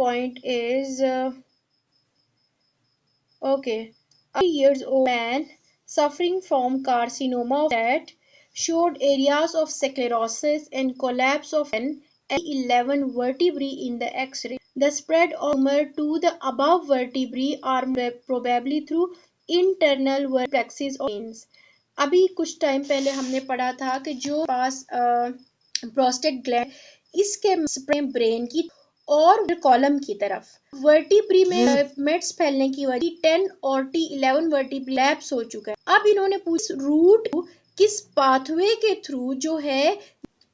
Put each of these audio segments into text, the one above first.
point is okay. A years old man suffering from carcinoma of that showed areas of sclerosis and collapse of 10 and 11 vertebrae in the X-ray. The spread of tumor to the above vertebrae are probably through internal plexus of veins. अभी कुछ time पहले हमने पढ़ा था कि जो पास prostate gland इसके brain की और कॉलम की तरफ वर्टिब्री में मेट्स फैलने की वजह 10 और 11 वर्टिब्री लैप्स हो चुका है। अब इन्होंने पूछा रूट किस पाथवे के थ्रू जो है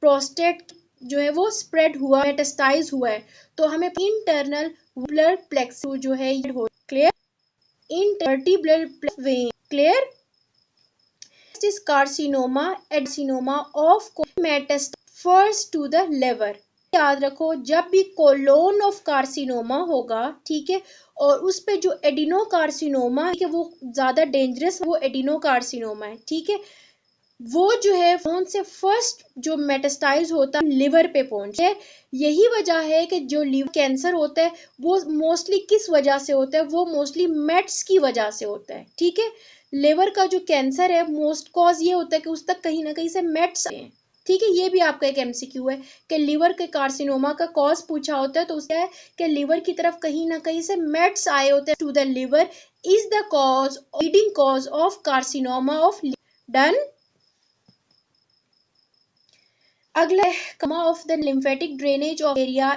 प्रोस्टेट जो है वो स्प्रेड हुआ मेटास्टाइज हुआ है, तो हमें इंटरनल ब्लड प्लेक्स जो है ये हो clear intervertebral when clear is carcinoma of metastasis first to the liver। याद रखो जब भी कोलोन ऑफ कार्सिनोमा होगा, ठीक है, और उस पे जो एडिनो कार्सिनोमा है वो ज्यादा डेंजरस वो एडिनो कार्सिनोमा है, ठीक है, वो जो है फोन से फर्स्ट जो मेटास्टाइज होता है लिवर पे पहुंचे। यही वजह है कि जो लिवर कैंसर होता है वो मोस्टली किस वजह से होता है, वो मोस्टली मेट्स की वजह से होता है, ठीक है। लिवर का जो कैंसर है मोस्ट कॉज ये होता है कि उस तक कहीं ना कहीं से मेट्स आए हैं, ठीक है। ये भी आपका एक एमसीक्यू है कि लिवर के कार्सिनोमा का कॉज पूछा होता है तो उसका है कि लिवर की तरफ कहीं ना कहीं से मेट्स आए होते हैं to the liver is the cause leading cause of carcinoma of done. अगला comma of the lymphatic drainage of area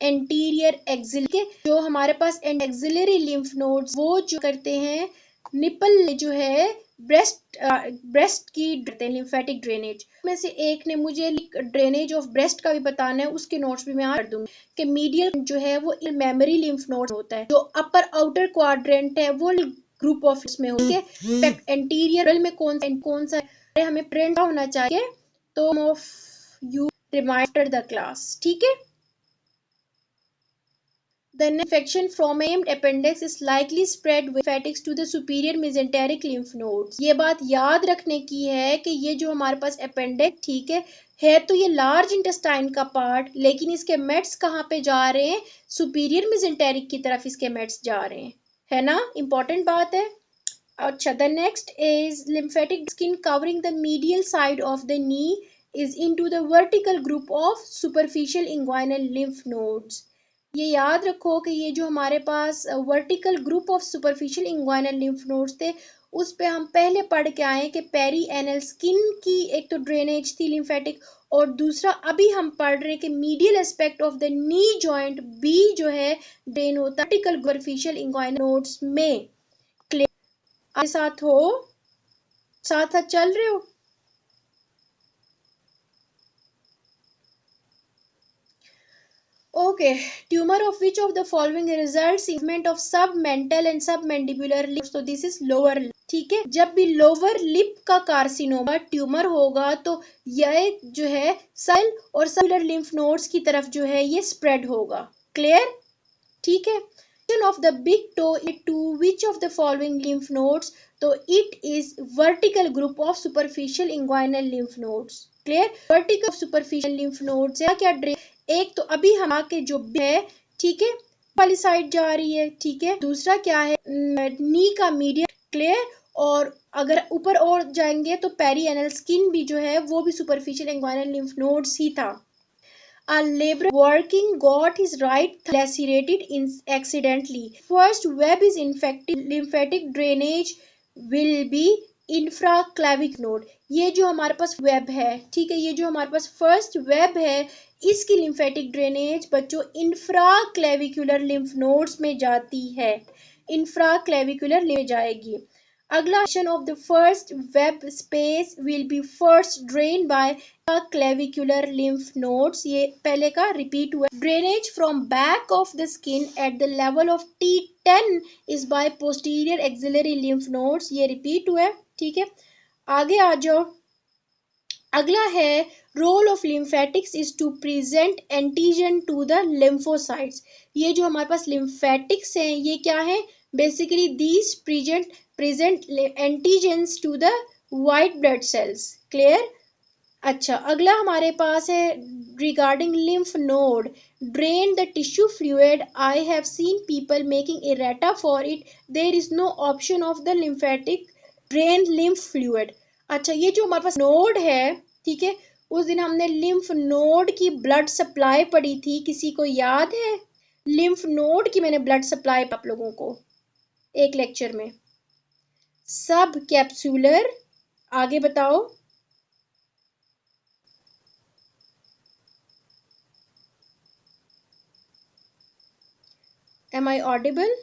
anterior axillary, जो हमारे पास एक्सिलरी लिम्फ नोड्स वो जो करते हैं निपल जो है ब्रेस्ट की लिम्फेटिक ड्रेनेज में से एक ने मुझे ड्रेनेज ऑफ ब्रेस्ट का भी बताना है, उसके नोट्स भी मैं यहाँ कर दूंगी कि मीडियल जो है वो मेमोरी लिम्फ नोड होता है, जो अपर आउटर क्वाड्रेंट है वो ग्रुप ऑफ में होती है। एंटीरियर में कौन सा हमें प्रिंट होना चाहिए, तो of you reminder the class, ठीक है। The infection from aimed appendix is likely spread with lymphatics to the superior mesenteric lymph nodes। ये बात याद रखने की है कि ये जो हमारे पास अपेंडिक्स, ठीक है तो ये लार्ज इंटेस्टाइन का पार्ट, लेकिन इसके मेट्स कहाँ पे जा रहे हैं, सुपीरियर मेसेंटेरिक की तरफ इसके मेट्स जा रहे हैं, है ना, इंपॉर्टेंट बात है। अच्छा, the next is lymphatic skin covering the medial side of the knee is into the vertical group of superficial inguinal lymph nodes। ये याद रखो कि ये जो हमारे पास vertical group of superficial inguinal lymph nodes थे उस पे हम पहले पढ़ के आए कि पेरी एनल स्किन की एक तो ड्रेनेज थी लिम्फेटिक, और दूसरा अभी हम पढ़ रहे हैं कि medial aspect of the knee joint B जो है ड्रेन होता है वर्टिकल सुपरफिशियल इंग्वाइनल नोड्स में। क्लियर, आपके साथ हो, साथ साथ चल रहे हो। Okay, tumor of which of the following results movement of submental and submandibular lips, तो this is lower lip, ठीक है। जब भी लोअर लिप का कार्सिनोमा ट्यूमर होगा तो यह जो है सेल और सबुलर लिम्फ नोड्स की तरफ जो है ये स्प्रेड होगा, क्लियर, ठीक है। of the big toe to which of the following lymph nodes, तो it is vertical group of superficial inguinal lymph nodes, clear. Vertical superficial lymph nodes या क्या एक तो अभी हम आके जो है, ठीक है, वाली साइड जा रही है, ठीक है। दूसरा क्या है नी का मीडियम, क्लियर, और अगर ऊपर और जाएंगे तो पेरिएनल स्किन भी जो है वो भी सुपरफिशियल इंग्वाइनल लिम्फ नोड्स ही था। A laborer working got his right thumb lacerated accidentally. First web is infected. Lymphatic drainage will be infraclavicular node। ये जो हमारे पास वेब है, ठीक है, ये जो हमारे पास फर्स्ट वेब है इसकी लिम्फेटिक ड्रेनेज बच्चों इंफ्राक्लेविकुलर लिम्फ नोड्स में जाती है, इंफ्राक्लेविकुलर ले जाएगी। अगला section of the first web space will be first drain by clavicular lymph nodes, ये पहले का रिपीट हुआ। Drainage from back of the skin at the level of T10 is by posterior axillary lymph nodes, ये repeat हुआ, ठीक है। आगे आ जाओ, अगला है role of lymphatics is to present antigen to the lymphocytes. ये जो हमारे पास लिम्फेटिक्स हैं ये क्या है, basically these present antigens to the white blood cells, clear. अच्छा, अगला हमारे पास है regarding lymph node, drain the tissue fluid. I have seen people making errata for it. There is no option of the lymphatic drain lymph fluid. अच्छा, ये जो हमारे पास node है, ठीक है, उस दिन हमने लिम्फ नोड की ब्लड सप्लाई पढ़ी थी, किसी को याद है? लिम्फ नोड की मैंने ब्लड सप्लाई आप लोगों को एक लेक्चर में। सब कैप्सूलर, आगे बताओ। Am I audible?